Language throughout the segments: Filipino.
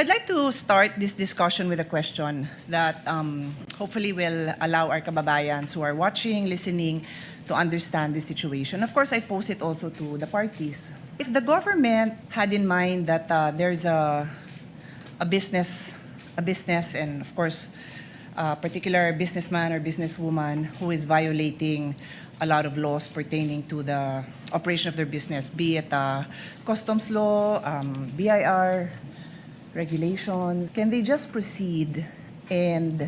I'd like to start this discussion with a question that hopefully will allow our kababayans who are watching, listening, to understand the situation. Of course, I pose it also to the parties. If the government had in mind that there's a business, and of course, a particular businessman or businesswoman who is violating a lot of laws pertaining to the operation of their business, be it customs law, BIR, regulations, can they just proceed and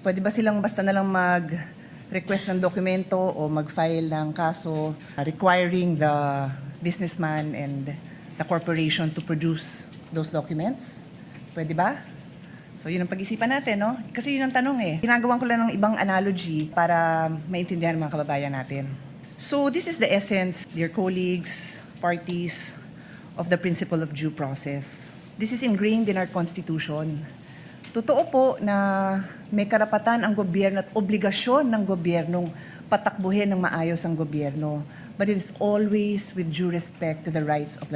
pwede ba silang basta na lang mag-request ng dokumento o mag-file ng kaso requiring the businessman and the corporation to produce those documents? Pwede ba? So yun ang pag-isipan natin, no? Kasi yun ang tanong eh. Ginagawan ko lang ng ibang analogy para maintindihan ng mga kababayan natin. So this is the essence, dear colleagues, parties, of the principle of due process. This is ingrained in our Constitution. Totoo po na may karapatan ang gobyerno at obligasyon ng gobyernong patakbuhin ng maayos ang gobyerno. But it is always with due respect to the rights of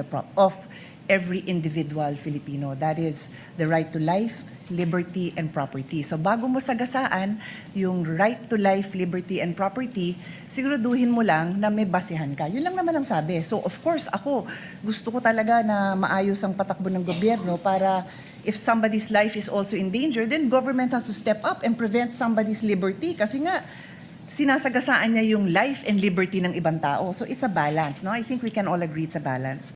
every individual Filipino. That is the right to life, liberty, and property. So bago mo sagasaan yung right to life, liberty, and property, siguraduhin mo lang na may basihan ka. Yun lang naman ang sabi. So of course, ako, gusto ko talaga na maayos ang patakbo ng gobyerno para if somebody's life is also in danger, then government has to step up and prevent somebody's liberty. Kasi nga, sinasagasaan niya yung life and liberty ng ibang tao. So it's a balance, no? I think we can all agree it's a balance.